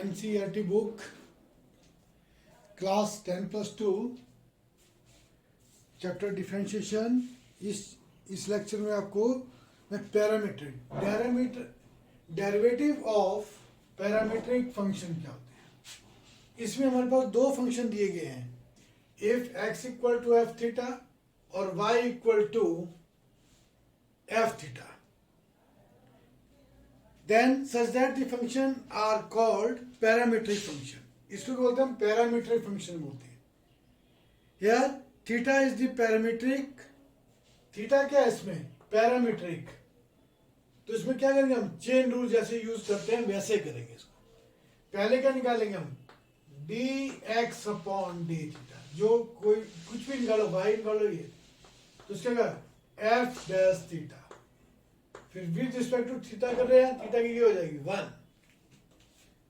NCERT book class 10+2 chapter differentiation. इस lecture में आपको मैं डेरिवेटिव ऑफ पैरामीट्रिक फंक्शन क्या होते हैं। इसमें हमारे पास दो फंक्शन दिए गए हैं, if x equal to F theta और y equal to F theta, then such that the function are called parametric function. इसको बोलते हैं पैरामीट्रिक फंक्शन बोलते हैं। Here theta is the parametric, theta क्या है इसमें पैरामीट्रिक, तो इसमें क्या करेंगे हम चेन रूल जैसे यूज करते हैं वैसे करेंगे। इसको पहले क्या निकालेंगे हम dx अपॉन डी थीटा, जो कोई कुछ भी निकालो y निकालो ये, तो इसका क्या f डैश थीटा, फिर विद रिस्पेक्ट टू थीटा कर रहे हैं, थीटा की क्या हो जाएगी 1।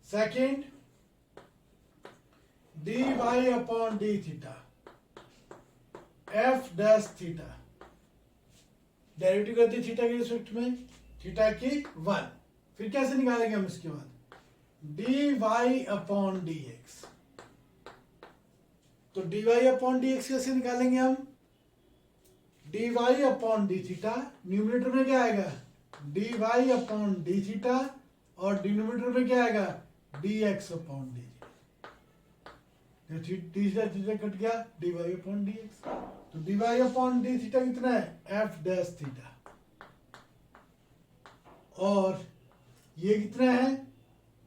Second d Y upon D theta f dash theta, derivative करते थीटा के रिस्पेक्ट में, थीटा की 1। फिर कैसे निकालेंगे हम इसके बाद d Y upon D x, तो d Y upon D x कैसे निकालेंगे हम d Y upon D theta, numerator में क्या आएगा d Y upon D theta और डिनोमिनेटर में क्या आएगा d x upon D theta, theta cut गया d Y upon D x, तो d Y upon D theta कितना है एफ डैश थीटा, और ये कितना है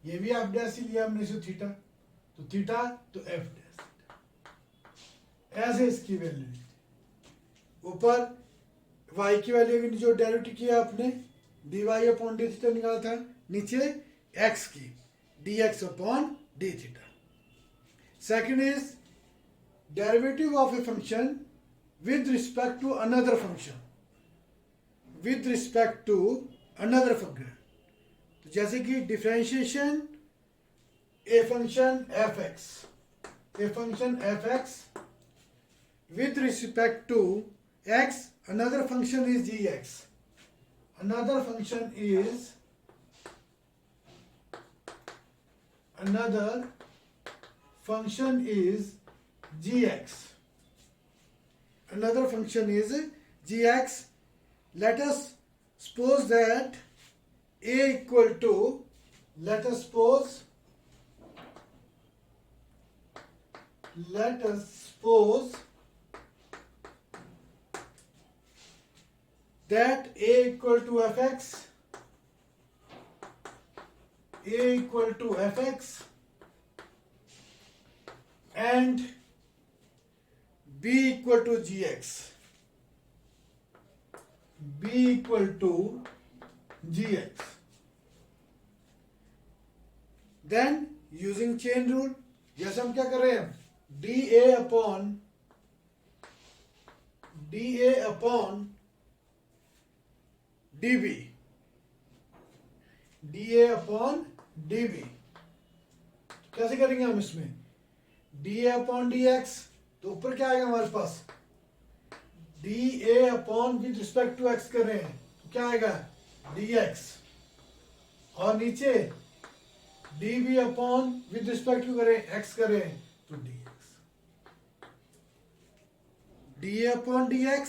ये भी एफ डैश ही लिया हमने, थीटा तो थीटा तो एफ डैश थीटा। ऐसे इसकी वैल्यू ऊपर y की वैल्यू जो डेरिवेटिव किया आपने D Y upon D theta निकाला था, नीचे x की D x upon D theta. Second is derivative of a function with respect to another function, with respect to another function, तो जैसे कि differentiation a function F X, a function F X with respect to x, another function is gx, another function is gx, another function is gx. Let us suppose that a equal to, let us suppose that a equal to fx, a equal to fx and b equal to gx, b equal to gx, then using chain rule, जैसे हम क्या कर रहे हैं dA upon dB, dA upon dB, कैसे करेंगे हम इसमें dA अपॉन dx, तो ऊपर क्या आएगा हमारे पास dA upon with respect to x कर रहे हैं तो क्या आएगा dx, और नीचे dB upon with respect to करें x कर रहे हैं तो dx, dA upon dx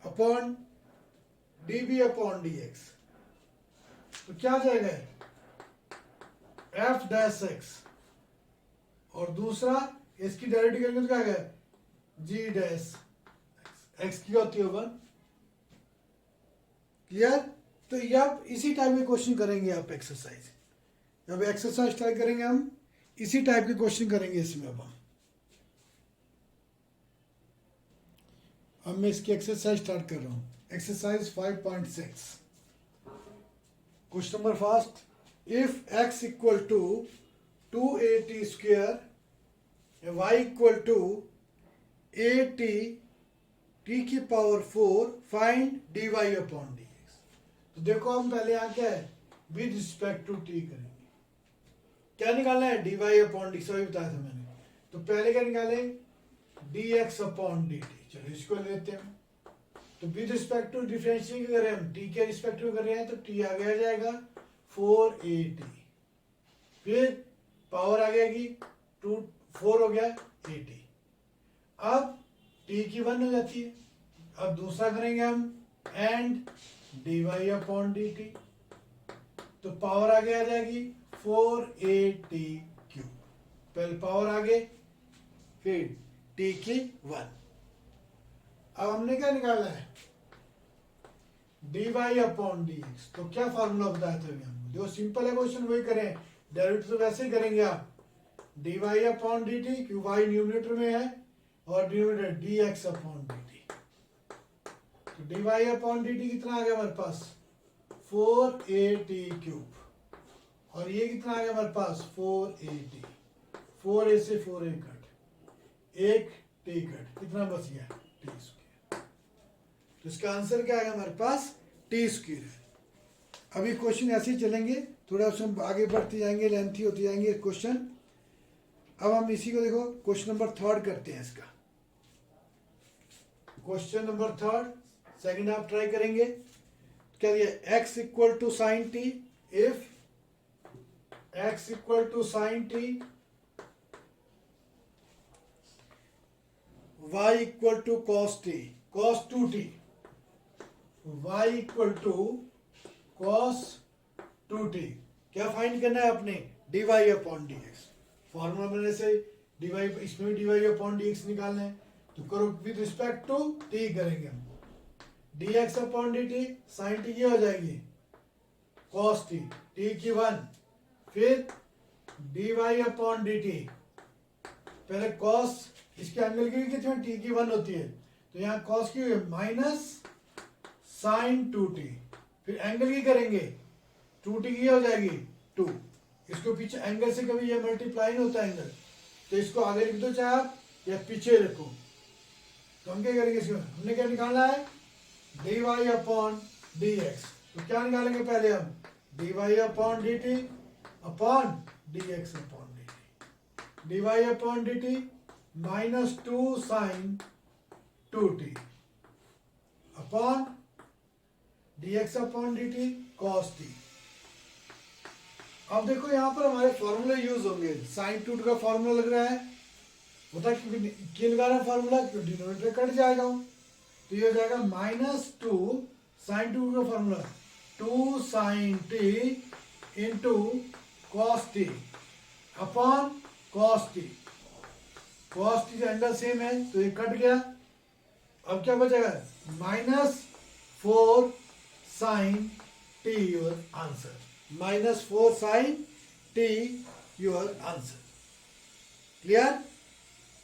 upon dB upon dx, तो क्या आ जाएगा f डैश x, और दूसरा इसकी डेरिवेटिव करेंगे तो क्या आएगा g डैश x की होती है 1। क्लियर? तो ये आप इसी टाइप के क्वेश्चन करेंगे आप एक्सरसाइज, जब एक्सरसाइज ट्राई करेंगे हम इसी टाइप के क्वेश्चन करेंगे इसमें। अब मैं इसकी एक्सरसाइज स्टार्ट कर रहा हूँ, exercise 5.6। Question number first, if x equal to 2at square y equal to at t की power 4 find dy upon dx। तो देखो हम पहले यहाँ क्या है, विद रिस्पेक्ट टू t करेंगे। क्या निकालना है, dy अपॉन dx, वही बताया था मैंने। तो पहले क्या निकाले, dx अपॉन dt। चलो इसको लेते हैं। तो विद रिस्पेक्ट टू डिफरेंशिएट कर रहे हैं हम, t के रिस्पेक्ट में कर रहे हैं, तो t आगे आ जाएगा 4at, फिर पावर आ जाएगी 2, 4 हो गया 80। अब t की 1 हो जाती है। अब दूसरा करेंगे हम, एंड dy अपॉन dt, तो पावर आगे आ जाएगी 4at क्यूब। पहले पावर आगे, फिर t की 1। अब हमने क्या निकाला है, dy अपॉन dx। तो क्या फार्मूला बताया था अभी हमको, जो सिंपल है क्वेश्चन वही करें, डेरिवेटिव तो वैसे ही करेंगे आप। dy अपॉन dt, क्यों y न्यूमरेटर में है और डिनोमिनेटर dx अपॉन dt। तो dy अपॉन dt कितना आ गया हमारे पास, 4at क्यूब, और ये कितना आ गया हमारे पास 4at। 4a से 4a कट, एक t कट, कितना बच गया t स्क्वायर। तो इसका आंसर क्या आएगा हमारे पास, टी स्क्वायर है। अभी क्वेश्चन ऐसे ही चलेंगे, थोड़ा उसमें आगे बढ़ते जाएंगे, लेंथी होते जाएंगे क्वेश्चन। अब हम इसी को देखो, क्वेश्चन नंबर 3 करते हैं इसका। क्वेश्चन नंबर 3 सेकंड आप ट्राई करेंगे। क्या दिया, x equal to sine T, if x equal to sine T, y equal to cos T, cos 2t, y equal to cos 2t। क्या फाइंड करना है अपने, dy अपॉन dx। फॉर्मूला मैंने से dy, इसमें भी dy अपॉन dx निकालना है, तो करो विद रिस्पेक्ट टू t करेंगे हम। dx upon dt, sine t की हो जाएगी cos t, t की 1, फिर dy अपॉन dt। पहले cos, इसके एंगल की कितनी, t की 1 होती है, तो यहाँ cos की हुई माइनस साइन 2t, फिर एंगल की करेंगे 2t की हो जाएगी 2। इसको पीछे एंगल से कभी ये मल्टीप्लाई नहीं होता एंगल, तो इसको आगे लिख दो चाहे आप, या पीछे रखो। तो हम क्या करेंगे, इसको हमने क्या निकालना है, dy अपॉन dx। तो क्या निकालेंगे पहले हम, dy upon dt upon dx upon dt। dy upon dt minus 2 sine 2t upon dx upon dt cos t। अब देखो यहाँ पर हमारे फॉर्मूले यूज होंगे। साइन 2 का फॉर्मूला लग रहा है, बता क्यों लगा रहा है फॉर्मूला, क्यों डिनोमिनेटर कट जाएगा, तो ये हो जाएगा माइनस 2 साइन 2 का formula 2 sine t into cos T upon cos T. Cos T angle same है तो ये कट गया। अब क्या बचेगा, minus 4 sine T your answer, minus 4 sine T your answer. Clear.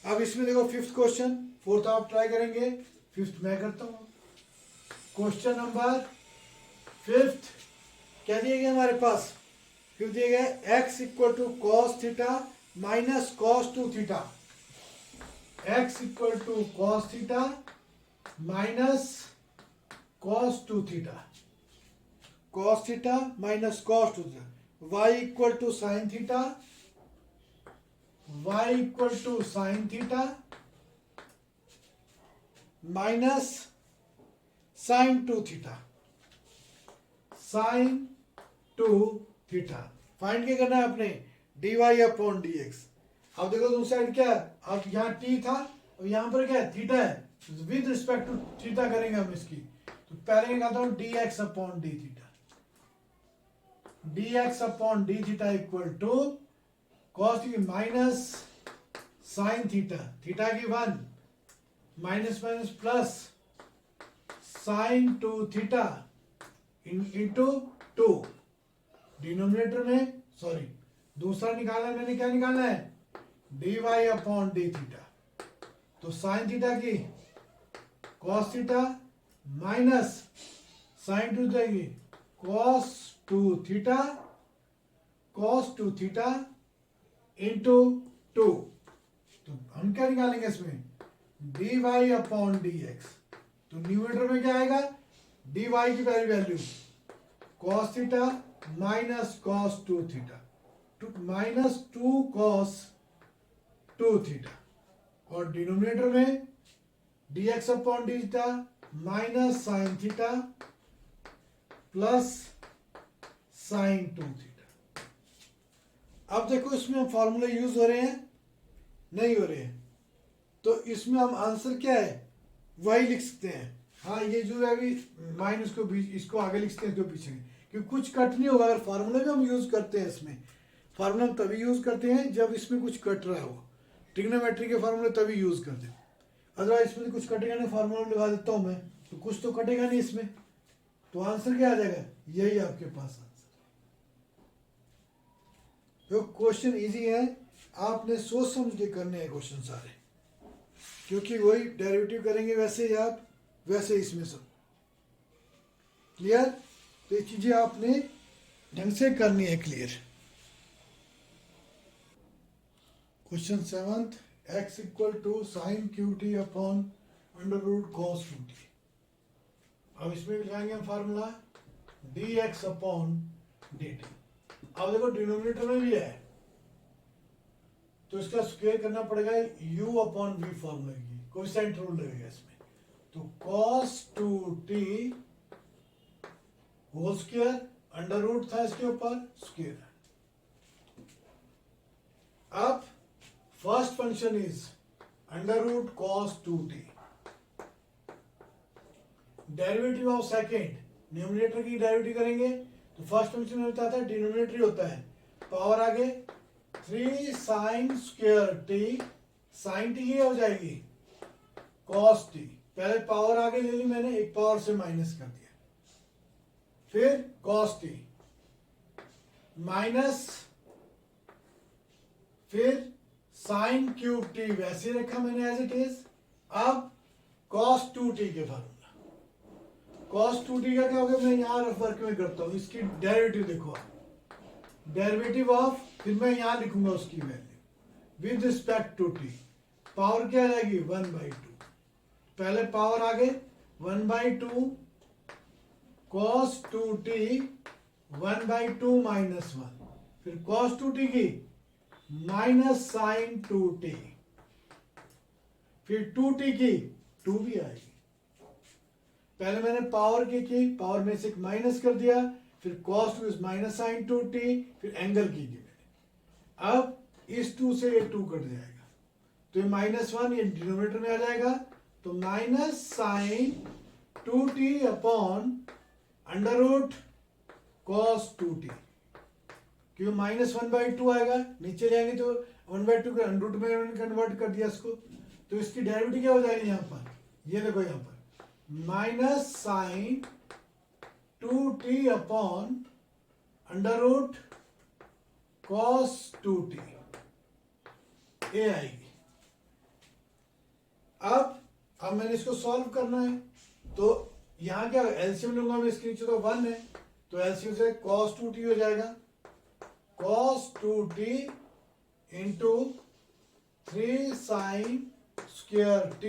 अब इसमें देखो फिफ्थ क्वेश्चन, फोर्थ आप ट्राई करेंगे, फिफ्थ मैं करता हूं। क्वेश्चन नंबर फिफ्थ क्या दिया गया हमारे पास, फिफ्थ दिया गया x equal to cos theta minus cos 2 theta. x equal to cos theta minus cos 2 theta, cos theta minus cos 2 theta. y equal to sine theta, y equal to sine theta minus sine 2 theta, sine 2 theta. Find क्या करना है अपने, dy upon dx। अब देखो दूसरी side क्या है, अब यहाँ t था और यहाँ पर क्या है, थीटा है, विद रिस्पेक्ट टू थीटा करेंगे हम इसकी। तो पहले मैं कहता हूँ dx upon d theta, dx upon d theta equal to cos की माइनस साइन थीटा, थीटा की 1 minus minus plus sine 2 theta into 2, denominator में सॉरी दूसरा निकालना है मैंने, क्या निकालना है, dy अपॉन डी थीटा। तो साइन थीटा की कॉस थीटा माइनस साइन 2 जाएगी cos 2 theta cos 2 theta into 2। तो हम क्या निकालेंगे इसमें dy अपॉन dx। तो न्यूमरेटर में क्या आएगा dy की पहली value cos theta minus cos 2 theta minus 2 cos 2 theta और डिनोमिनेटर में dx upon D theta minus sine theta plus sine 2 theta. अब देखो इसमें हम फॉर्मूला यूज हो रहे हैं नहीं हो रहे हैं, तो इसमें हम आंसर क्या है वही लिख सकते हैं। हाँ ये जो है अभी माइनस को बीच इसको आगे लिख सकते हैं इसको पीछे, क्योंकि कुछ कट नहीं होगा। अगर फार्मूला भी हम यूज करते हैं इसमें, फार्मूला हम तभी यूज करते हैं जब इसमें कुछ कट रहा हो। ट्रिग्नोमेट्री के फार्मूले तभी यूज करते हैं, अदरवाइज इसमें कुछ कटेगा नहीं। फार्मूला लगा देता हूँ मैं तो कुछ तो कटेगा नहीं इसमें, तो आंसर क्या आ जाएगा यही आपके पास आंसर। तो क्वेश्चन इजी है, आपने सोच समझ के करने हैं क्वेश्चन सारे, क्योंकि वही डेरिवेटिव करेंगे वैसे ही आप वैसे इसमें सब क्लियर। तो ये चीजें आपने ढंग से करनी है clear. Question 7 x equal to sine cube T upon under root cos two T. अब इसमें लिखाएंगे हम फार्मूला dx अपॉन dt। अब देखो डिनोमिनेटर में भी है तो इसका स्क्वायर करना पड़ेगा u अपॉन v फॉर्मूला की, कोएफिशिएंट रूल लगेगा इसमें। तो cos 2t whole square under root था इसके ऊपर स्क्वायर। अब first function is under root cos 2t, derivative of second numerator की डेरिवेटिव करेंगे तो फर्स्ट फंक्शन में होता है डिनोमिनेटर होता है पावर आगे 3 sine square T, sine T ये हो जाएगी cos टी, पहले पावर आगे ले ली मैंने, एक पावर से माइनस कर दिया, फिर cos टी माइनस फिर साइन क्यूब टी वैसे रखा मैंने एज इट इज। अब cos 2t के फार्मूला cos 2t का क्या हो गया, मैं यहां वर्क में करता हूं, इसकी डेरिवेटिव देखो आप, डेरिवेटिव ऑफ फिर मैं यहां लिखूंगा उसकी value with respect to T, power क्या आ जाएगी 1/2, पहले पावर आगे 1/2 cos 2t 1/2 माइनस 1, फिर cos 2t की माइनस साइन 2t, फिर 2t की 2 भी आएगी, पहले मैंने पावर की पावर में से माइनस कर दिया, फिर cos 2 माइनस साइन 2t, फिर एंगल की मैंने। अब इस 2 से ये 2 कट जाएगा तो ये -1 ये डिनोमिनेटर में आ जाएगा, तो minus sine 2t upon under root cos 2t, क्योंकि -1/2 आएगा, नीचे जाएंगे तो 1/2 के अंडर रूट में कन्वर्ट कर दिया इसको, तो इसकी डेरिवेटिव क्या हो जाएगी यहाँ पर, ये देखो यहाँ पर minus sine 2t upon under root cos 2t ये आएगी। अब मैंने इसको सॉल्व करना है, तो यहां क्या एलसीएम लूंगा मैं, इसके नीचे तो 1 है तो एलसीएम से cos 2t हो जाएगा, cos 2t into 3 sine square t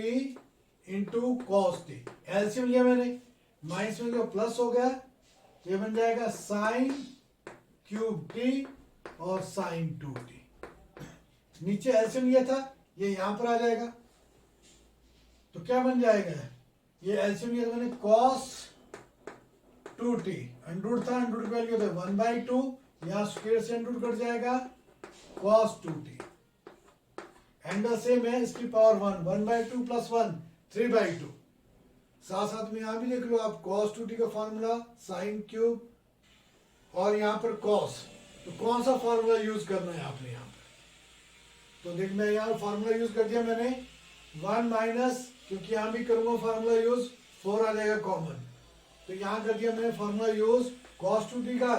into cos t, LCM लिया मैंने, माइनस में जो प्लस हो गया ये बन जाएगा साइन क्यूब t और साइन 2t, नीचे एलसीएम लिया था ये यहां पर आ जाएगा, तो क्या बन जाएगा, ये एलसीएम लिया था मैंने cos 2t, अंडर था, अंडर की वैल्यू 1/2, यहां स्क्वायर से अंडर कट जाएगा cos 2t, एंगल सेम है, इसकी पावर 1, 1/2 प्लस 1 3/2, साथ साथ में यहां भी देख लो आप cos 2t का फॉर्मूला साइन क्यूब और यहां पर cos, तो कौन सा फॉर्मूला यूज करना है आपने यहां पर, तो देख मैं यहां फॉर्मूला यूज कर दिया मैंने 1 माइनस, क्योंकि यहां भी करूंगा फॉर्मूला यूज 4 आ जाएगा कॉमन, तो यहां कर दिया मैंने फॉर्मूला यूज cos 2t का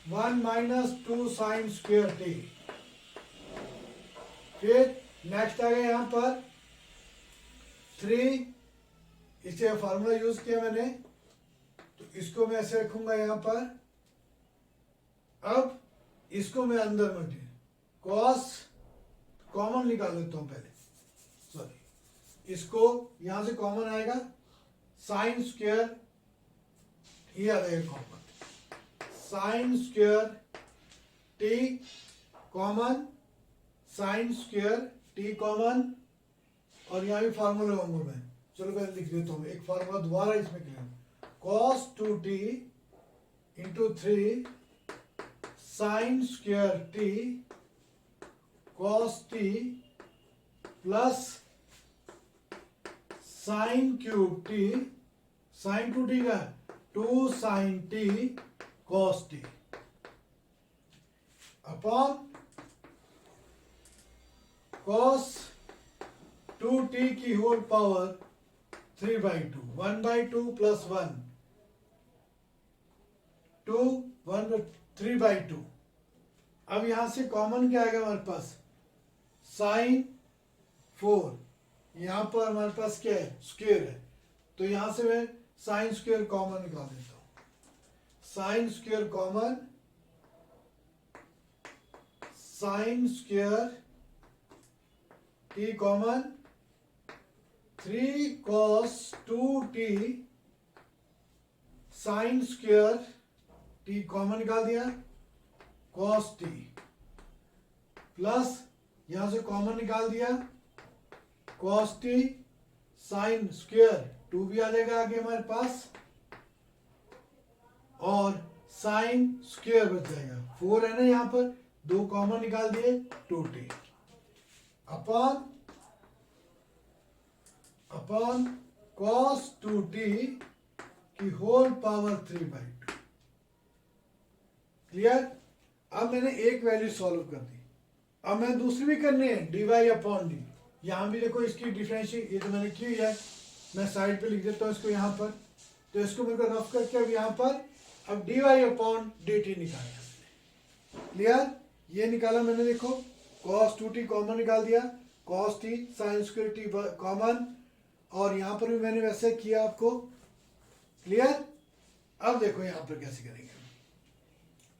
1 माइनस 2 साइन स्क्वायर टी, फिर नेक्स्ट आ गया यहां पर 3, इसे फार्मूला यूज किया मैंने, तो इसको मैं ऐसे रखूंगा यहां पर अब इसको मैं अंदर मल्टी कॉस कॉमन निकाल लेता हूं पहले, सॉरी इसको यहां से कॉमन आएगा साइन स्क्वायर, ये आ जाएगा common sign square T common sign square T common, और यहां भी फार्मूला लगाऊंगा मैं, चलो पहले लिख देता हूं एक फार्मूला दोबारा इसमें clear, cos 2t into 3 sine square T cos T plus sine cube T, sine 2t का 2 sine T cos T upon cos 2t की होल पावर 3/2, 1/2 प्लस 1 2 1 3/2। अब यहां से कॉमन क्या आएगा हमारे पास साइन 4, यहां पर हमारे पास क्या है स्क्वायर है, तो यहां से मैं साइन स्क्वायर कॉमन निकाल देता हूं, sine square common sign square T common 3 cos 2t sign square T common निकाल दिया cos t प्लस यहां से कॉमन निकाल दिया cos t साइन स्क्वायर 2 भी आ जाएगा आगे हमारे पास, और साइन स्क्वायर बच जाएगा 4 है ना यहां पर, 2 कॉमन निकाल दिए 2t upon upon cos 2t की होल पावर 3/2। क्लियर? अब मैंने एक वैल्यू सॉल्व कर दी, अब मैं दूसरी भी करनी है dy अपॉन डी, यहां भी देखो इसकी डिफरेंशिएट ये तो मैंने की है, मैं साइड पे लिख देता हूं इसको यहां पर, तो इसको मेरे को रफ करके अब यहां पर अब dy अपॉन dt निकाला। क्लियर? ये निकाला मैंने, देखो cos 2t कॉमन निकाल दिया, cos t sine square t common, और यहां पर भी मैंने वैसे किया आपको। क्लियर? अब देखो यहां पर कैसे करेंगे,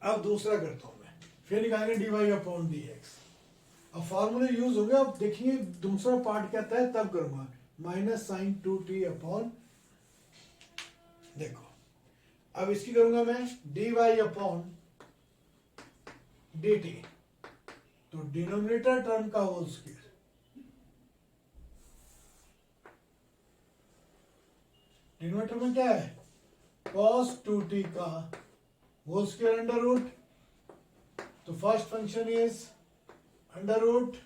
अब दूसरा करता हूं मैं, फिर निकालेंगे dy अपॉन dx। अब फॉर्मूले यूज होंगे, अब देखिए दूसरा पार्ट क्या आता है तब करूंगा, माइनस साइन 2t अपॉन, देखो अब इसकी करूंगा मैं dy अपॉन dt, तो डिनोमिनेटर टर्म का होल स्क्वायर, डिनोमिनेटर में क्या है cos 2t का होल स्क्वायर अंडर रूट, तो first function is under root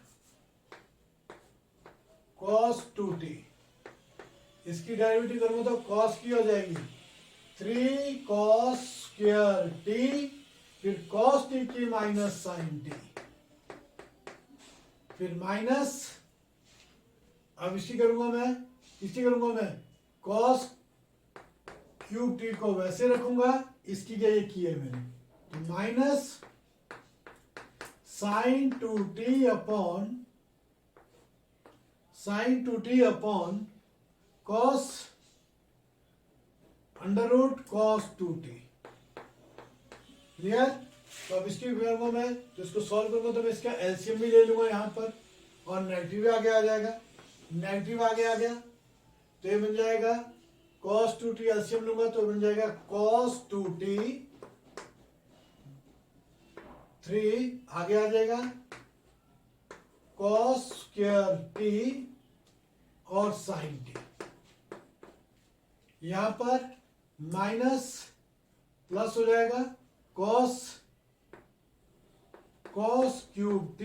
cos 2t, इसकी डेरिवेटिव करूंगा तो cos की हो जाएगी 3 cos स्क्वायर t, फिर cos t की माइनस साइन t, फिर माइनस, अब इसकी करूंगा मैं, इसकी करूंगा मैं cos क्यूब t को वैसे रखूंगा, इसकी क्या ये की है मैंने, तो minus sine 2t upon sine 2t upon cos under root cos 2t। Clear? तो अब इसकी करूंगा मैं, तो इसको सॉल्व करूंगा तो मैं इसका एलसीएम भी ले लूंगा यहां पर, और नेगेटिव आगे आ जाएगा, नेगेटिव आगे आ गया तो ये बन जाएगा cos 2t, एलसीएम लूंगा तो बन जाएगा cos 2t 3 आगे आ जाएगा cos स्क्वायर t और साइन t, यहां पर माइनस प्लस हो जाएगा cos cube t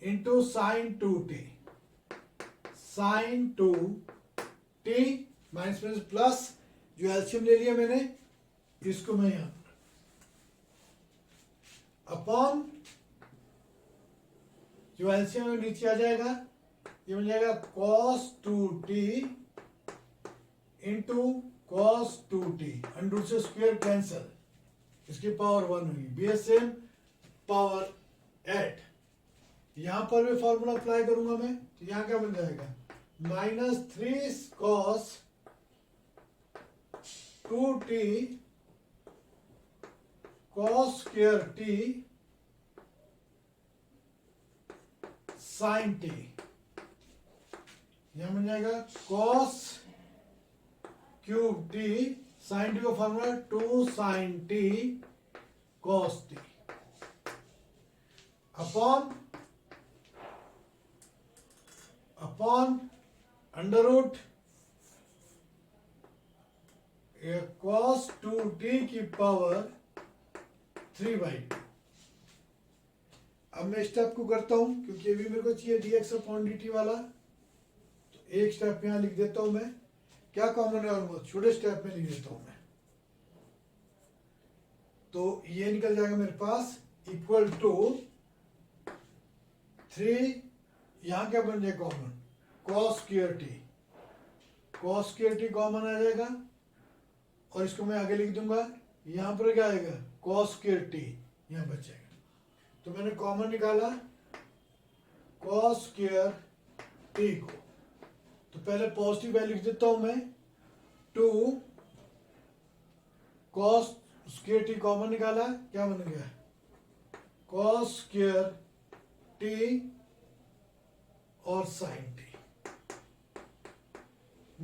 into sine 2t, sine 2t minus minus plus, जो एलसीएम ले लिया मैंने इसको मैं यहां पर अपॉन, जो एलसीएम में नीचे आ जाएगा ये बन जाएगा cos 2t into cos 2t, under से स्क्वायर कैंसल, इसकी पावर 1 होगी, बीएसएम पावर 8। यहां पर भी फॉर्मूला अप्लाई करूंगा मैं, तो यहां क्या बन जाएगा minus 3 cos 2t cos square T sine T, यहां बन जाएगा cos cube T, sine T का formula 2 sine T cos T upon under root cos 2t की पावर 3/2। अब मैं स्टेप को करता हूं क्योंकि अभी मेरे को चाहिए dx अपॉन dt वाला, तो एक स्टेप यहां लिख देता हूं मैं। क्या कॉमन है ऑलमोस्ट, छोटे स्टेप में लिख देता हूं मैं। तो ये निकल जाएगा मेरे पास इक्वल टू 3, यहां क्या बन जाएगा common, cos square T, cos square T common आ जाएगा और इसको मैं आगे लिख दूंगा। यहां पर क्या आएगा कॉस स्क्वायर टी, यहां बचेगा। तो मैंने कॉमन निकाला कॉस स्क्वायर टी को, तो पहले पॉजिटिव वैल्यू लिख देता हूं मैं 2 कॉस स्क्वायर टी कॉमन निकाला, क्या बन गया कॉस स्क्वायर टी और sine T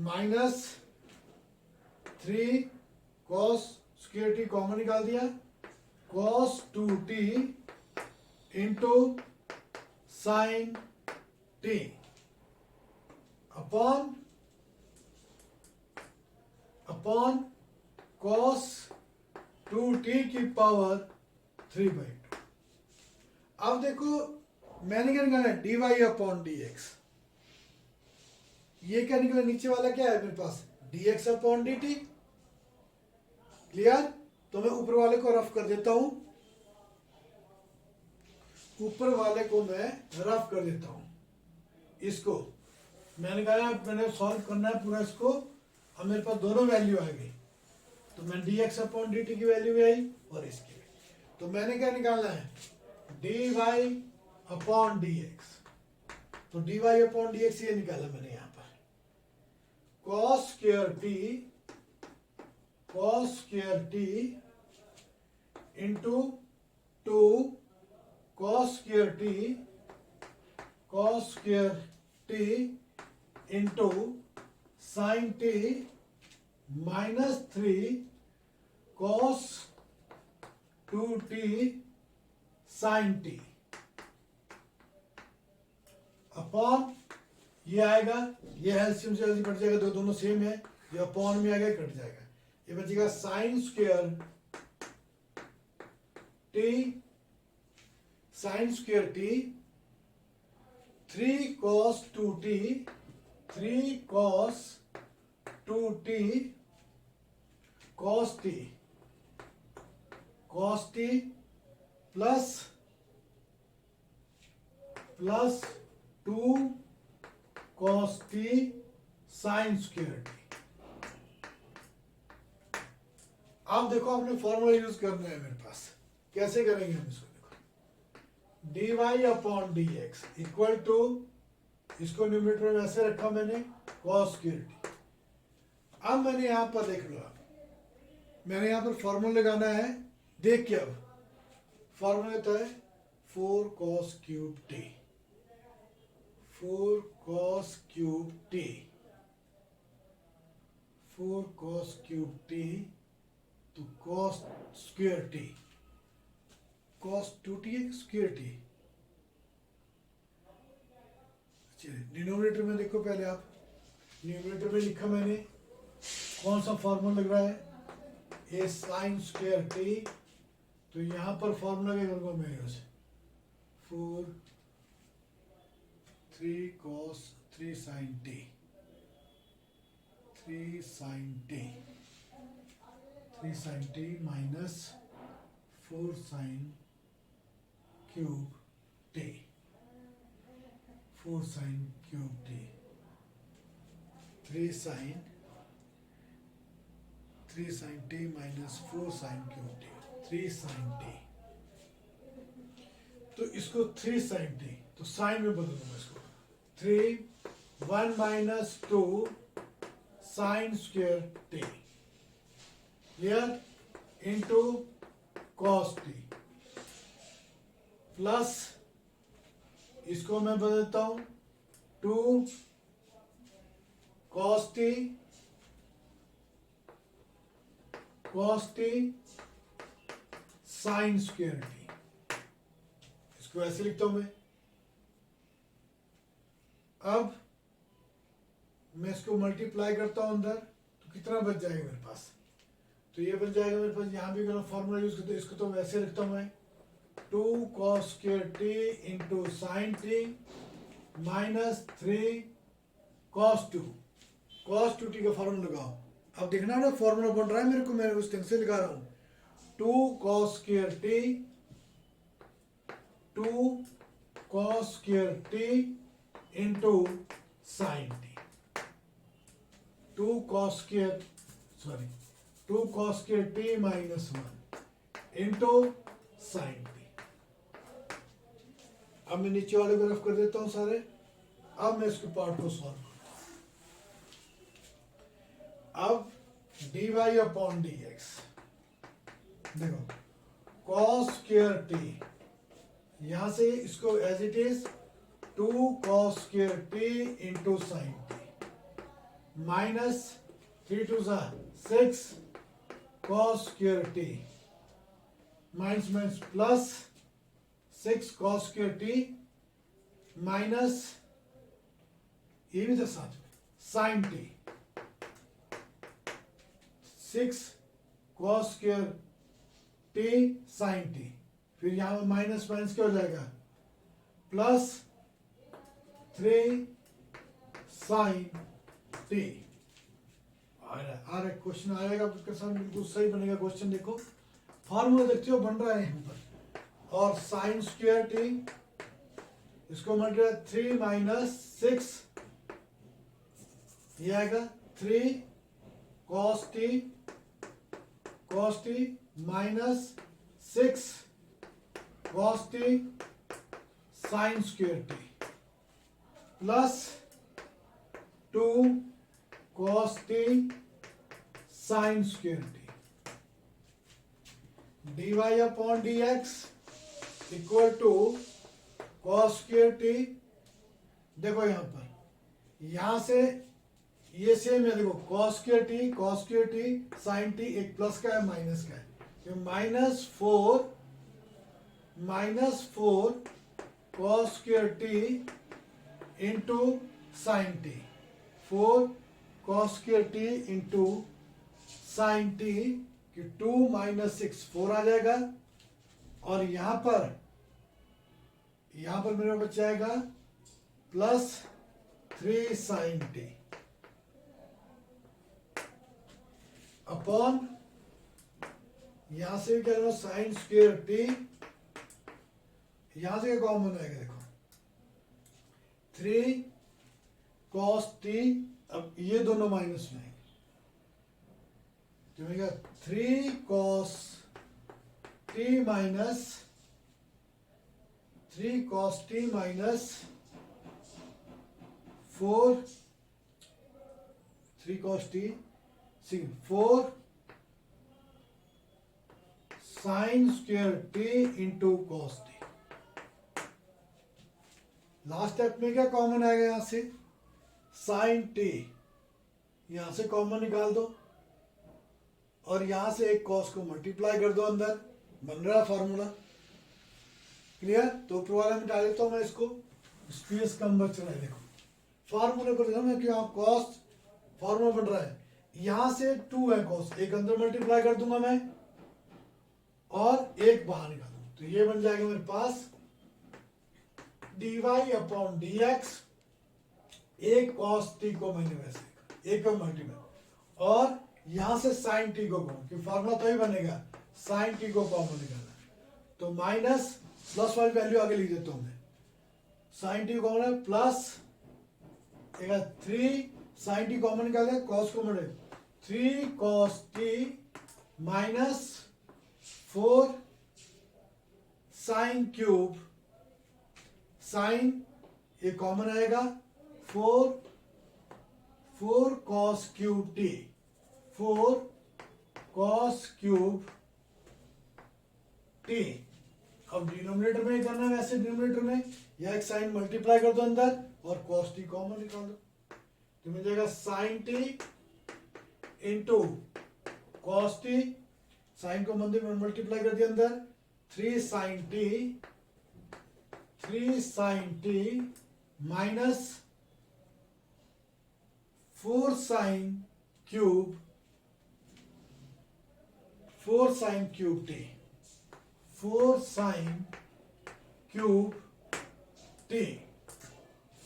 minus 3 cos square T common निकाल दिया, cos 2t into sine T upon cos 2t की पावर 3/2। अब देखो मैंने क्या निकाला dy अपॉन dx, ये क्या निकला नीचे वाला क्या है मेरे पास dx अपॉन dt, क्लियर। तो मैं ऊपर वाले को रफ कर देता हूं, ऊपर वाले को मैं रफ कर देता हूं। इसको मैंने कहा मैंने सॉल्व करना है पूरा इसको, अब मेरे पास दोनों वैल्यू आ गई, तो मैं dx अपॉन dt की वैल्यू भी आई और इसकी भी। तो मैंने क्या निकालना है dy अपॉन dx, तो dy अपॉन dx ये निकाला मैंने यहां पर cos square t into 2 cos square t into sine t minus 3 cos 2t sine t upon ये आएगा, ये एलसीएम से एलसीएम कट जाएगा, दोनों सेम है, ये अपॉन में आ गया कट जाएगा, ये बचेगा sign square T 3 cos 2t cos t plus 2 cos t sign square T. अब देखो आपने फॉर्मूला यूज करना है मेरे पास, कैसे करेंगे हम इसको, देखो dy upon dx equal to, इसको न्यूमरेटर में ऐसे रखा मैंने cos स्क्वायर टी। अब मैंने यहां पर देख लो, मैंने यहां पर फॉर्मूला लगाना है, देख के अब फॉर्मूला होता है 4 cos cube t, 4 cos cube t, 4 cos cube t, तो cos square t, cos 2t square t। चलिए डिनोमिनेटर में देखो, पहले आप न्यूमरेटर में लिखा मैंने कौन सा फॉर्मूला लग रहा है, ए साइन स्क्वायर t, तो यहां पर फॉर्मूला क्या करूंगा मैं use 4 3 cos 3 sin t, 3 sin t, 3 sin t minus 4 sin cube t, 4 sin cube t, 3 sin t minus 4 sin cube t, 3 sin t। तो इसको 3 sin t, तो साइन में बदल दूंगा इसको, 3 1 minus 2 sine square t, clear, into cos T plus इसको मैं बदलता हूं 2 cos t sine square T, इसको ऐसे लिखता हूं मैं। अब मैं इसको मल्टीप्लाई करता हूं अंदर, तो कितना बच जाएगा मेरे पास, तो ये बन जाएगा मेरे पास। यहां भी अगर फॉर्मूला यूज करते इसको तो वैसे लिखता हूं मैं 2 cos square T into sine T minus 3 cos 2 T का फॉर्मूला लगाओ। अब देखना ना फॉर्मूला बन रहा है मेरे को, मैं उस ढंग से लिखा रहा हूं 2 cos square T into sine T, 2 cos square T minus 1 into sine T. अब मैं नीचे वाले को रफ कर देता हूं सारे। अब मैं इसके पार्ट को सॉल्व करूं। अब D Y upon D X, देखो cos स्क्वायर टी, यहां से इसको as it is 2 cos square T into sine T minus 3 2 6 cos square T minus minus plus 6 cos square T minus ये भी था साथ में sine T 6 cos square T sine T, फिर यहां में माइनस माइनस क्या हो जाएगा प्लस 3 साइन टी। और क्वेश्चन आएगा आपके सामने, बिल्कुल सही बनेगा क्वेश्चन। देखो फॉर्मूला देखते हो बन रहा है यहाँ पर, और साइन स्क्वायर टी इसको मल्टीप्लाई 3 माइनस 6, ये आएगा 3 cos T minus 6 cos T sine square T plus 2 cos T sine square T, D Y upon D x equal to cos square T. देखो यहां पर, यहां से ये सेम है, देखो cos square T sine t, एक प्लस का है माइनस का है, तो minus 4 cos square T into sine t, 4 cos square T into sine t कि 2 माइनस 6 4 आ जाएगा, और यहां पर मेरे बच जाएगा प्लस 3 साइन टी अपॉन, यहां से क्या करो साइन स्क्वायर टी, यहां से क्या कॉमन आएगा, देखो 3 cos टी, अब ये दोनों माइनस में आएंगे, तो 3 cos T minus 3 cos T minus 4 3 cos T 4 sign square T into cos T. Last step में क्या कॉमन आएगा, यहां से साइन टी, यहां से कॉमन निकाल दो, और यहां से एक कॉस को मल्टीप्लाई कर दो, अंदर बन रहा फॉर्मूला। क्लियर? तो ऊपर वाला में डाल देता हूं मैं इसको, स्पेस कम बच रहा है। देखो फॉर्मूले को देखो मैं क्यों, कॉस फॉर्मूला बन रहा है, यहां से 2 है कॉस, एक अंदर मल्टीप्लाई कर दूंगा मैं और एक बाहर निकाल दूंगा, तो ये बन जाएगा मेरे पास D Y upon D X. एक कॉस टी को मैंने वैसे एक पर मल्टीप्लाई, और यहां से साइन टी को कॉमन, कि फॉर्मूला तो ही बनेगा साइन टी को कॉमन निकालना, तो माइनस प्लस वाली वैल्यू आगे लिख देता हूं मैं, साइन टी कॉमन है प्लस 3 साइन टी कॉमन निकाले, कॉस कॉमन है 3 cos T minus 4 sine cube, sine ये कॉमन आएगा 4 cos cube t, 4 cos cube t. अब डिनोमिनेटर में ही करना है, वैसे डिनोमिनेटर में या एक साइन मल्टीप्लाई कर दो अंदर और कॉस टी कॉमन निकाल दो, तो मिल जाएगा sine t into cos t, sine को मंदिर में मल्टीप्लाई कर दिया अंदर, 3 sine T minus 4 sine cube t, 4 sine cube t,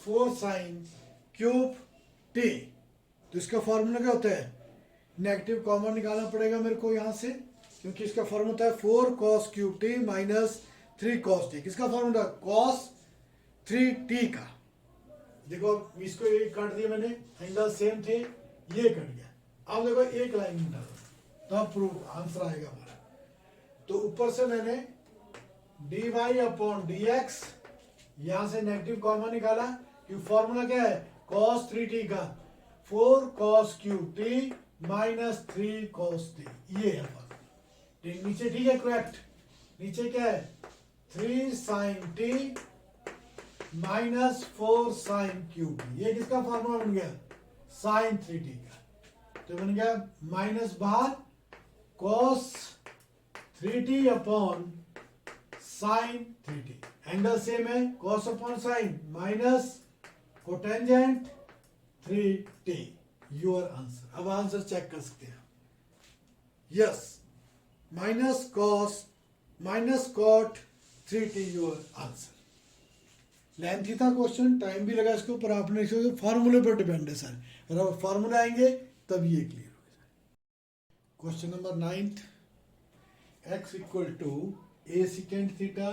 4 sine cube t. तो इसका फॉर्मूला क्या होता है, नेगेटिव कॉमन निकालना पड़ेगा मेरे को यहाँ से, क्योंकि इसका फॉर्मूला होता है 4 cos cube T minus 3 cos T. किसका फॉर्मूला, cos 3t का। देखो इसको ये काट दिया मैंने, एंगल सेम थे, ये कट गया। अब देखो एक लाइन में डालो तब प्रूफ आंसर आएगा हमारा। तो ऊपर से मैंने dy अपॉन dx, यहां से नेगेटिव कॉमन निकाला, क्योंकि फॉर्मूला क्या है cos 3t का, 4 cos cube t minus 3 cos t, ये है फॉर्मूला। नीचे ठीक है करेक्ट, नीचे क्या है 3 sin t minus 4 sine cube, ये किसका फॉर्मूला बन गया, साइन 3t का। तो बन गया माइनस बाहर cos 3t upon sine 3t, angle same है, cos upon sine minus cotangent 3t, your answer. अब आंसर चेक कर सकते हैं, yes minus cot 3t, your answer. Lengthy था क्वेश्चन, टाइम भी लगा इसके ऊपर, आपने इसके फार्मूले पर डिपेंड है सर, अगर फार्मूले आएंगे तब ये क्लियर होगा। Question number 9, x equal to a secant theta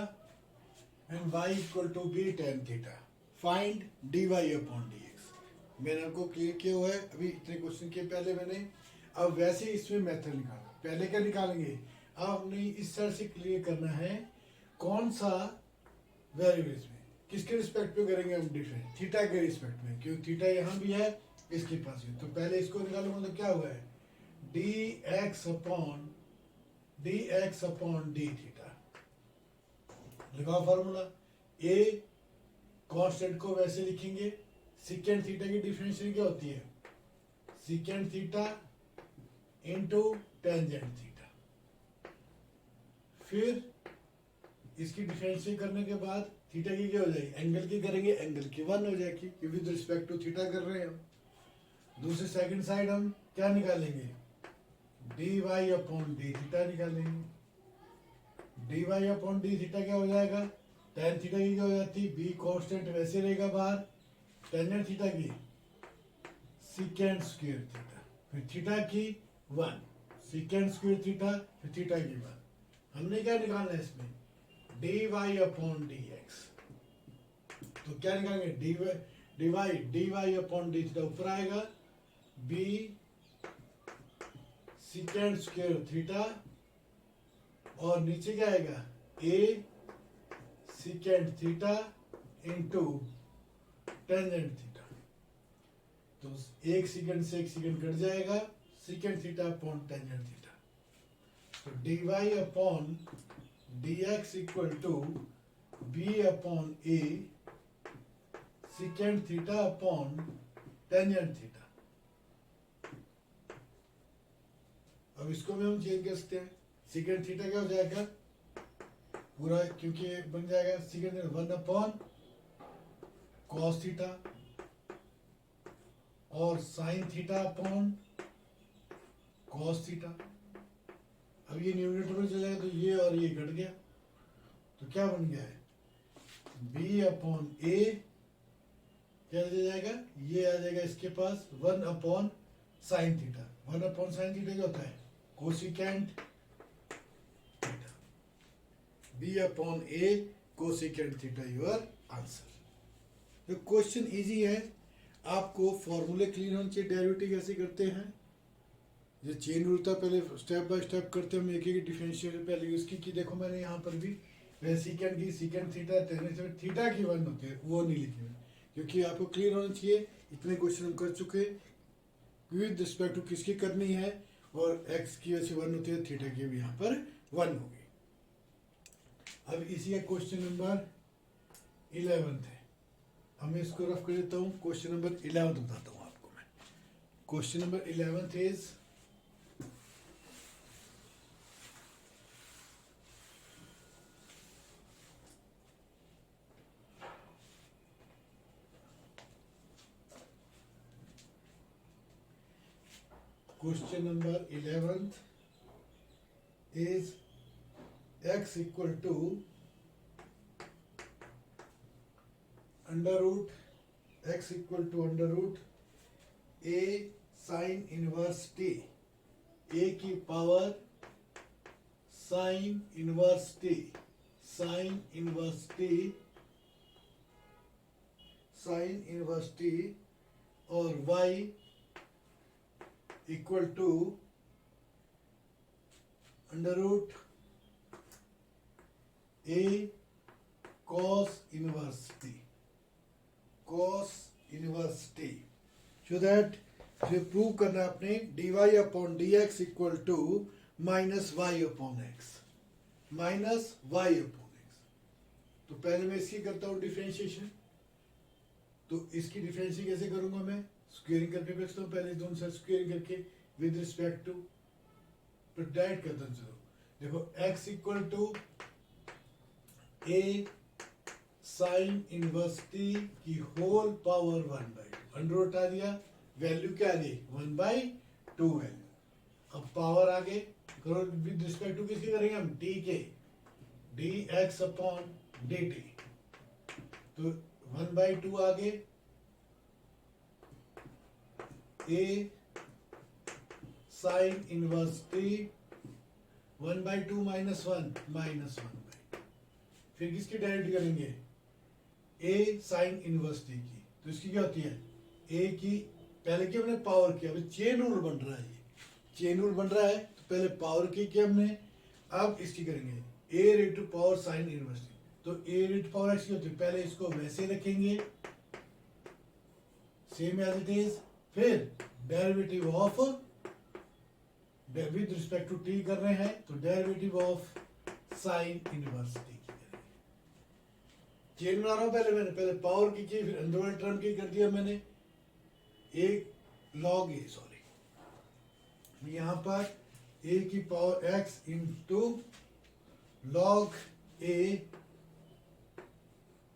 and y equal to b tan theta, find dy upon dx। मैंने आपको क्लियर किया हुआ है अभी इतने क्वेश्चन के पहले मैंने। अब वैसे इसमें मेथड निकाला, पहले क्या निकालेंगे, अब हमने इस तरह से क्लियर करना है कौन सा वेरिएबल्स में किसके रिस्पेक्ट में करेंगे हम डिफरेंस, थीटा के रिस्पेक्ट में, क्योंकि थीटा यहाँ भी है इसके पास भी। तो पहले इसको निकालूंगा तो क्या हुआ है, dx अपॉन d थीटा, लगाओ फार्मूला। a कांस्टेंट को वैसे लिखेंगे, सीकेंट थीटा की डिफरेंशियल क्या होती है, secant theta into tangent theta. फिर इसकी डिफरेंशियल करने के बाद थीटा की क्या हो जाएगी, एंगल की करेंगे, एंगल की 1 हो जाएगी, विद रिस्पेक्ट टू थीटा कर रहे हैं हम। दूसरी सेकंड साइड हम क्या निकालेंगे, dy अपॉन डी थीटा निकालेंगे। dy अपॉन डी थीटा क्या हो जाएगा, टेन थीटा की क्या हो जाती, b कांस्टेंट वैसे रहेगा बाहर, टेंजेंट थीटा की सीकेंट स्क्वायर थीटा, फिर थीटा की 1, सीकेंट स्क्वायर थीटा, फिर थीटा की 1। हमने क्या निकालना है इसमें, dy अपॉन dx। तो क्या निकालेंगे, dy अपॉन डी थीटा ऊपर आएगा, b सीकेंट स्क्वायर थीटा, और नीचे क्या आएगा, a secant theta into tangent theta. तो एक सेकंड से एक सेकंड कट जाएगा, secant theta upon tangent theta. तो dy upon dx equal to b upon a secant theta upon tangent theta. अब इसको भी हम चेंज कर सकते हैं, सीकेंट थीटा क्या हो जाएगा पूरा, क्योंकि बन जाएगा सीकेंट 1 अपॉन कॉस थीटा और sine theta upon cos theta. अब ये न्यूमरेटर में चला जाएगा तो ये और ये घट गया, तो क्या बन गया है, b अपॉन a क्या आ जाएगा, ये आ जाएगा इसके पास 1 upon sine theta. 1 upon sine theta क्या होता है, cosecant theta, b upon a cosecant theta, your answer. तो क्वेश्चन इजी है, आपको फॉर्मूले क्लियर होने चाहिए, डेरिवेटिव कैसे करते हैं, जो चेन रूल था पहले स्टेप बाय स्टेप करते हम, एक एक डिफरेंशियल पहले यूज की देखो मैंने यहाँ पर भी सीकेंट की सीकेंट थीटा थीटा की 1 होती है, वो नहीं लिखी है, क्योंकि आपको क्लियर होना चाहिए। इतने क्वेश्चन हम कर चुके, विद रिस्पेक्ट टू किसकी करनी है, और एक्स की वैसे 1 होती है, थीटा की भी यहाँ पर 1 होगी। अब इसी का क्वेश्चन नंबर 11 है। अब मैं इसको रफ कर देता हूँ। क्वेश्चन नंबर 11 बताता हूँ आपको मैं। Question number 11 is question number 11 is x equal to under root x equal to under root a sin inverse t, a की power sin inverse t, sin inverse t, sin inverse t और y equal to under root a cos inverse t, cos inverse t. So that जो prove करना है आपने D Y upon D x equal to minus y upon x, minus y upon x. तो पहले मैं इसकी करता हूँ डिफरेंशिएशन। तो इसकी डिफरेंशिएशन कैसे करूंगा मैं? स्क्वेयरिंग करके देखता हूँ। पहले दोनों साइड स्क्वेयरिंग करके विद रिस्पेक्ट टू, तो डायरेक्ट करता हूँ। चलो देखो x equal to a sine inverse t की होल पावर 1/2, अंडर रूट आ दिया, वैल्यू क्या आ गई 1/2 वैल्यू। अब पावर आगे करो विद रिस्पेक्ट टू किसकी करेंगे हम? t के, dx अपॉन dt। तो 1/2 आगे a sine inverse t 1/2 minus 1 minus 1/2। फिर किसकी डायरेक्ट करेंगे? a साइन इनवर्स t की। तो इसकी क्या होती है? a की पहले की हमने पावर किया, अभी चेन रूल बन रहा है, ये चेन रूल बन रहा है। तो पहले पावर की किया हमने, अब इसकी करेंगे a raised to power sine inverse t। तो a रेट पावर x की होती है, पहले इसको वैसे रखेंगे सेम एज इट इज, फिर derivative of with respect to t कर रहे हैं, तो derivative of sine inverse t की करेंगे। चेन बना रहा हूं पहले पावर की फिर अंदर वाले टर्म की कर दिया मैंने, एक लॉग ए, सॉरी यहां पर a की पावर x इंटू लॉग ए,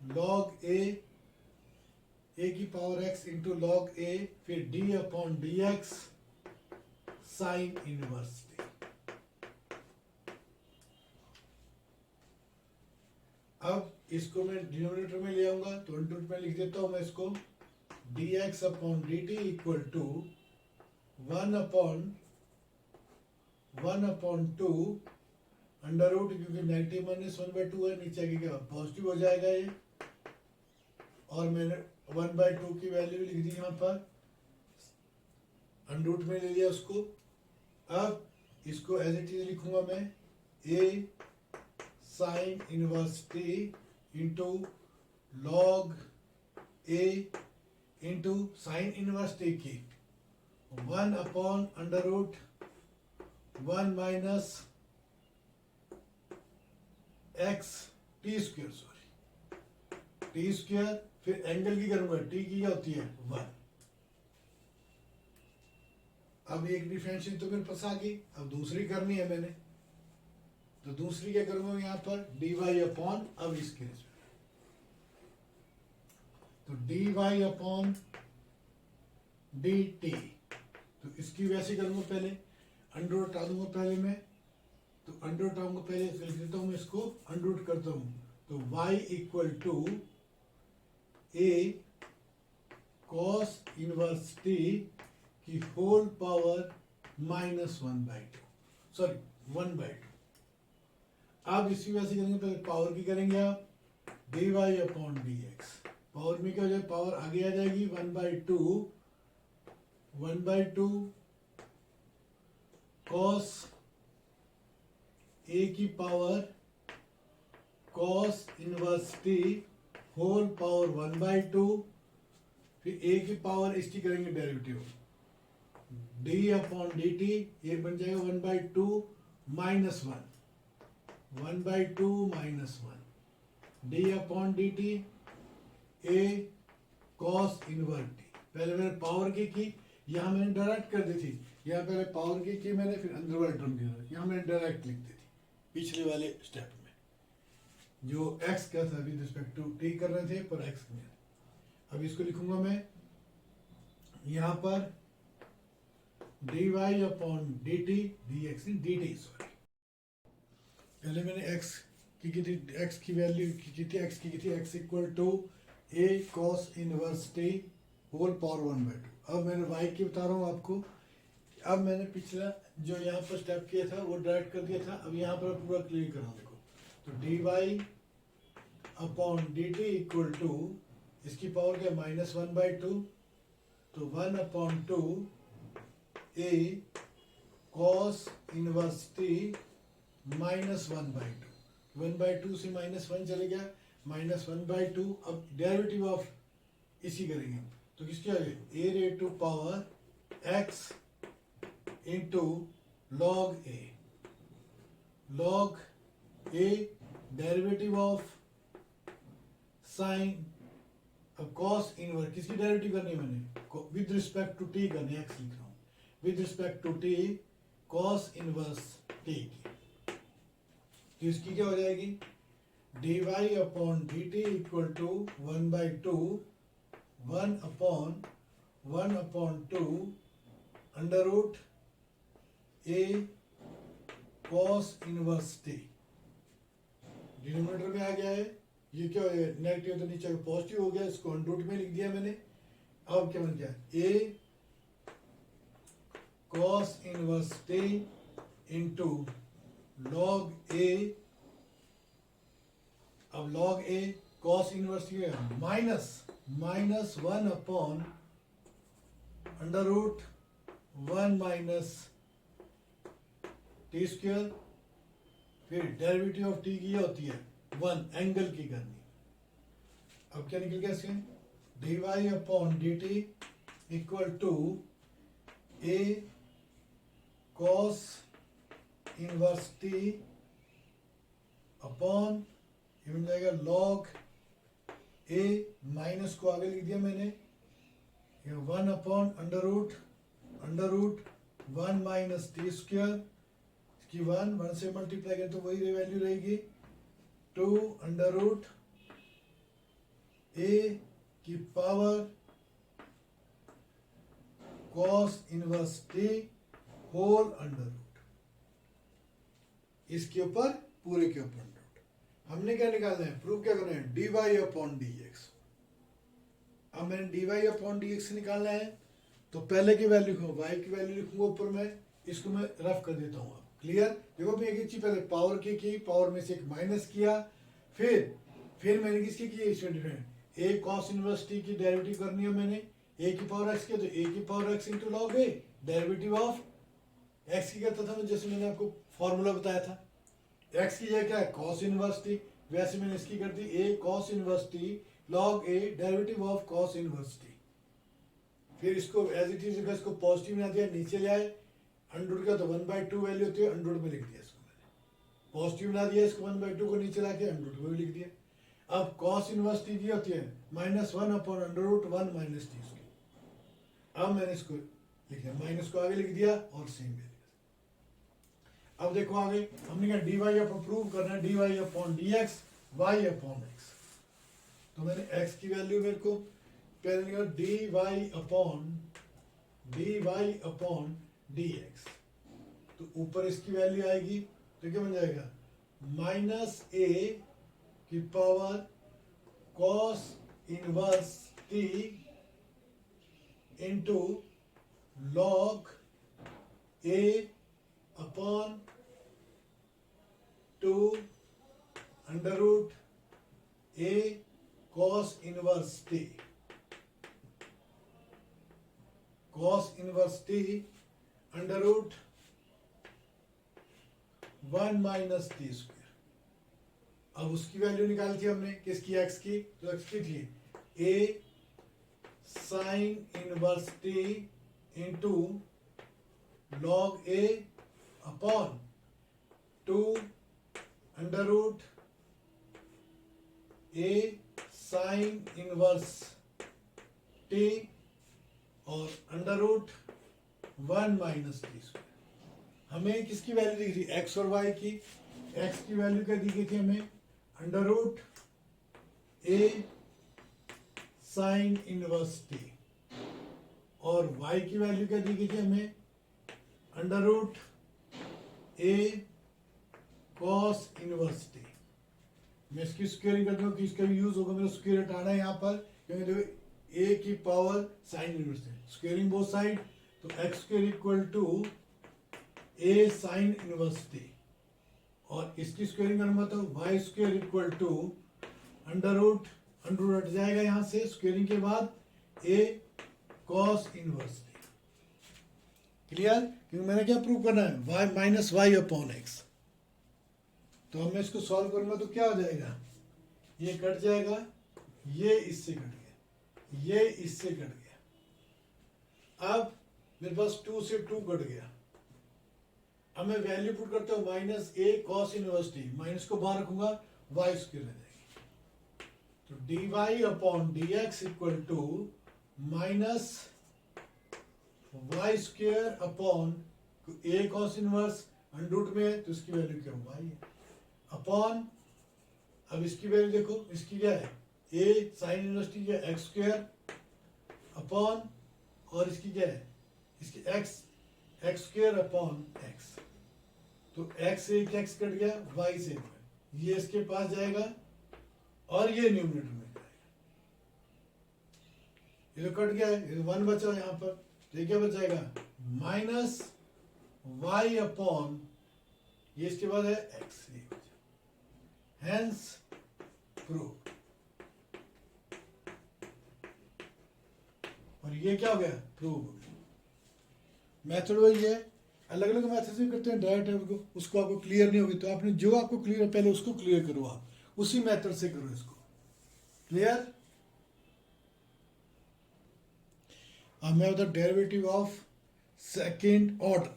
लॉग ए की पावर x इंटू लॉग ए, फिर d upon D x sign inverse T. अब इसको मैं डिनोमिनेटर में ले आऊंगा, तो अंडर रूट में लिख देता हूं मैं इसको, dx upon dt equal to 1 अपॉन 2 अंडर रूट, क्योंकि नेगेटिव माइनस 1/2 है, नीचे आगे क्या पॉजिटिव हो जाएगा ये, और मैंने 1/2 की वैल्यू लिख दी यहाँ पर, अंडर रूट में ले लिया उसको। अब इसको एज इट इज लिखूंगा मैं, a sine inverse t into log a into sine inverse t की 1 upon under root 1 minus x t square, sorry t square, फिर एंगल की करूंगा, t की क्या होती है 1। अब एक डिफरेंशियल तो मेरे पास आ गई, अब दूसरी करनी है मैंने, तो दूसरी क्या करूंगा यहाँ पर dy अपॉन, अब इसके तो dy अपॉन dt, तो इसकी वैसे करूंगा, पहले अंडर रूट हटा दूंगा पहले मैं, तो अंडर रूट हटाऊंगा पहले, लिख देता हूँ मैं इसको, अंडर रूट करता हूँ, तो y equal to a cos inverse t की होल पावर माइनस 1/2, सॉरी 1/2। अब इसी वजह से करेंगे, पहले पावर की करेंगे आप, dy अपॉन dx, पावर में क्या हो जाए, पावर आगे आ जाएगी 1/2 कॉस a की power cos inverse t whole power 1/2, फिर a की पावर इसकी करेंगे डेरिवेटिव, d अपॉन dt, ये बन जाएगा 1/2 minus 1, 1/2 minus 1 D upon d T A cos inverse T. पहले मैंने पावर की यहाँ मैंने डायरेक्ट कर दी थी, यहाँ पहले पावर की मैंने, फिर अंदर वाले टर्म की यहाँ मैंने डायरेक्ट लिख दी थी पिछले वाले स्टेप में। जो x का था विद रिस्पेक्ट टू t कर रहे थे पर x में। अब इसको लिखूंगा मैं यहाँ पर dy upon d T D x D T, sorry पहले मैंने x की थी, x की वैल्यू की थी, x की थी x equal to a cos inverse t whole power 1/2। अब मैंने y की बता रहा हूँ आपको। अब मैंने पिछला जो यहाँ पर स्टेप किया था वो डायरेक्ट कर दिया था, अब यहाँ पर पूरा क्लियर कर रहा हूँ। देखो तो dy upon d t equal to इसकी पावर क्या -1/2, तो 1/2 a cos इनवर्स t -1/2, 1/2 से -1 चले गया, -1/2। अब डेरिवेटिव ऑफ इसी करेंगे तो किसके आगे a raised to power x into log a, log a derivative of sine. अब कॉस इनवर्स किसकी डेरिवेटिव करनी है मैंने, विद रिस्पेक्ट टू t करनी है, x लिख रहा हूँ, with respect to t cos inverse t की। तो इसकी क्या हो जाएगी dy upon d t equal to 1/2 1/2 under root a cos inverse t। Denominator में आ गया है, ये क्या है नेगेटिव तो नीचे पॉजिटिव हो गया, इसको अंडर रूट में लिख दिया मैंने। अब क्या बन गया a cos inverse t into log a। अब log a cos inverse t है minus 1 upon under root 1 minus T square, फिर डेरिवेटिव ऑफ t की होती है 1 एंगल की करनी। अब क्या निकल गया इसके dy upon d t equal to a cos inverse t upon ये बन जाएगा लॉग a, माइनस को आगे लिख दिया मैंने, ये 1 upon under root 1 minus T square, इसकी 1 से मल्टीप्लाई करें तो वही वैल्यू रहेगी 2 अंडर रूट a की power cos inverse t whole under root, इसके ऊपर पूरे के ऊपर अंडर रूट। हमने क्या निकालना है, प्रूफ क्या करना है dy अपॉन dx। अब मैंने dy अपॉन dx निकालना है तो पहले की वैल्यू लिखूंगा, y की वैल्यू लिखूंगा ऊपर में, इसको मैं रफ कर देता हूँ। क्लियर, देखो मैं एक चीज पहले पावर की पावर में से एक माइनस किया, फिर मैंने किसकी की a cos इनवर्स t की डेरिवेटिव करनी है मैंने, a की पावर x की, तो a की power x into log a derivative of x की करता था मैं, जैसे मैंने आपको फॉर्मूला बताया था। x की जगह क्या है cos इनवर्स t, वैसे मैंने इसकी कर दी a cos inverse t log a derivative of cos inverse t। फिर इसको एज इट इज इसको पॉजिटिव बना दिया, नीचे ले आए, अंडर का तो 1/2 वैल्यू होती है, अंडर में लिख दिया इसको मैंने, पॉजिटिव बना दिया इसको 1/2 को नीचे लाके अंडर में लिख दिया। अब cos इनवर्स t की होती है -1 upon under root 1 minus T square. अब मैंने इसको लिख दिया, माइनस को आगे लिख दिया और सेम वैल्यू। अब देखो आगे हमने कहा dy अपॉन प्रूव करना है dy upon dx y upon x। तो मैंने x की वैल्यू मेरे को पहले लिखा dy अपॉन dx, तो ऊपर इसकी वैल्यू आएगी तो क्या बन जाएगा -a की power cos inverse t into log a upon 2 under root a cos inverse t, cos inverse t under root 1 minus T square. अब उसकी वैल्यू निकाली थी हमने किसकी, x की, तो x की थी a sine inverse t into log a upon 2 under root A sine inverse T और under root 1 minus T square. हमें किसकी वैल्यू दी थी, एक्स और वाई की। एक्स की वैल्यू क्या दी गई थी हमें, under root A sine inverse T, और वाई की वैल्यू क्या दी गई थी हमें, under root a cos inverse T. मैं इसकी स्क्वेयरिंग कर दूंगा कि इसका भी यूज होगा, मेरा स्क्वेयर हटाना है यहाँ पर, क्योंकि देखो ए की पावर साइन इनवर्स है, स्क्वेयरिंग बोथ साइड, तो x square equal to a sine inverse T, और इसकी स्क्वेयरिंग करूंगा तो y square equal to under root हट जाएगा यहाँ से स्क्वेयरिंग के बाद, a cos inverse t. Clear, क्योंकि मैंने क्या प्रूव करना है, y minus y upon x. तो मैं इसको सॉल्व करूंगा तो क्या हो जाएगा, ये कट जाएगा, ये इससे कट गया, ये इससे कट गया। अब मेरे पास 2 से 2 कट गया। अब मैं वैल्यू पुट करता हूं minus a cos inverse t, minus को बाहर रखूंगा, वाई स्क्वायर रह जाएगी। तो d Y upon D x equal to minus y square upon a cos inverse under में, तो इसकी वैल्यू क्या वाई है, अपॉन, अब इसकी वैल्यू देखो, इसकी क्या है, A sine inverse T, X square upon, और इसकी क्या है, इसकी एक्स स्क्वायर अपॉन एक्स। तो एक्स से एक एक्स कट गया, वाई से ये इसके पास जाएगा, और ये न्यूमरेटर में जाएगा, ये तो कट गया है, ये 1 बचा यहाँ पर, तो ये क्या बचाएगा, माइनस वाई अपॉन, ये इसके बाद है एक्स, ये बचा, हेंस प्रूव। और ये क्या हो गया, प्रूव हो गया। मेथड वही है, अलग अलग मेथड से करते हैं डायरेक्ट को, उसको आपको क्लियर नहीं होगी तो आपने जो आपको क्लियर है पहले उसको क्लियर करो, आप उसी मेथड से करो इसको। क्लियर, अब मैं होता डेरिवेटिव ऑफ सेकेंड ऑर्डर।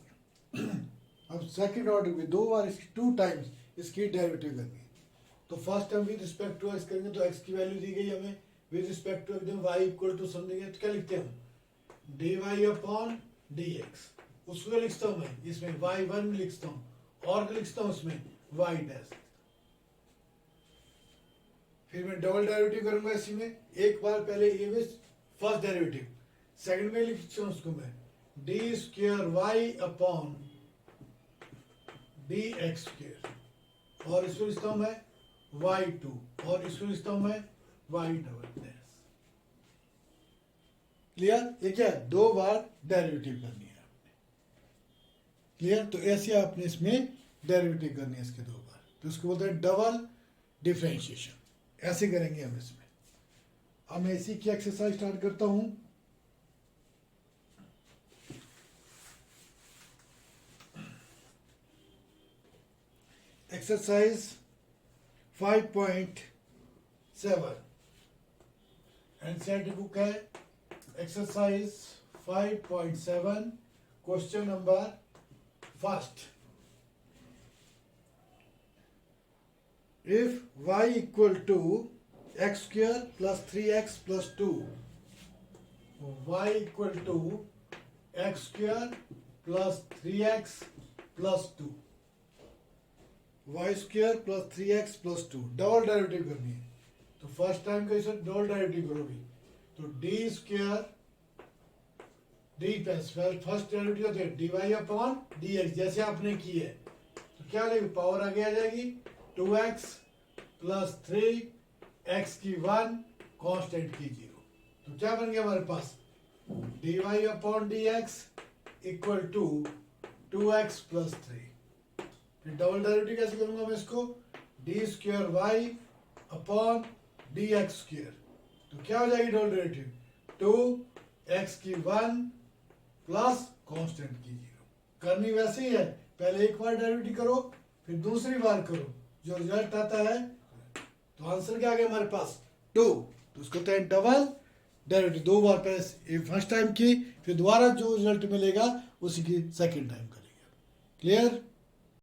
अब सेकेंड ऑर्डर में 2 बार इसकी 2 टाइम्स इसकी डेरिवेटिव करनी है। तो first time with respect to x करेंगे, तो एक्स की वैल्यू दी गई हमें विद रिस्पेक्ट टू एकदम वाई इक्वल टू समथिंग है, तो क्या लिखते हैं हम, d Y upon D x. उसको लिखता हूं मैं इसमें y1 में लिखता हूं, और लिखता हूं इसमें y डैश। फिर मैं डबल डेरिवेटिव करूंगा इसी में, एक बार पहले ये में फर्स्ट डेरिवेटिव, सेकंड में लिखता हूं उसको मैं d square Y upon D x square, और इसको लिखता हूं मैं y2, और इसको लिखता हूं मैं y डबल डैश। क्लियर, ये क्या है, 2 बार डेरिवेटिव करनी है। क्लियर, तो ऐसे आपने इसमें डेरिवेटिव करनी है इसके 2 बार, तो इसको बोलते हैं डबल डिफरेंशिएशन। ऐसे करेंगे हम इसमें। अब मैं इसी की एक्सरसाइज स्टार्ट करता हूं। एक्सरसाइज 5.7 एनसीईआरटी बुक है, exercise 5.7 question number first. If y equal to x square plus 3x plus 2, y equal to x square plus 3x plus 2, y square plus 3x plus 2, double derivative करनी है। तो first time कैसे double derivative करोगे, तो d square d plus first derivative होते हैं d Y upon D x, जैसे आपने की है। तो क्या लगेगी, पावर आगे आ जाएगी 2x प्लस 3x की 1 कांस्टेंट की 0। तो क्या बन गया हमारे पास, D Y upon D x equal to 2x plus 3। फिर डबल डेरिवेटिव कैसे करूंगा मैं इसको, D square Y upon D x square. तो क्या हो जाएगी डबल डेरिवेटिव, 2x की 1 प्लस कांस्टेंट की 0। करनी वैसे ही है, पहले एक बार डेरिवेटिव करो फिर दूसरी बार करो, जो रिजल्ट आता है। तो आंसर क्या आ गया हमारे पास 2, तो उसको कहते हैं डबल डेरिवेटिव। 2 बार पहले फर्स्ट टाइम की, फिर दोबारा जो रिजल्ट मिलेगा उसी की सेकेंड टाइम करेंगे। क्लियर।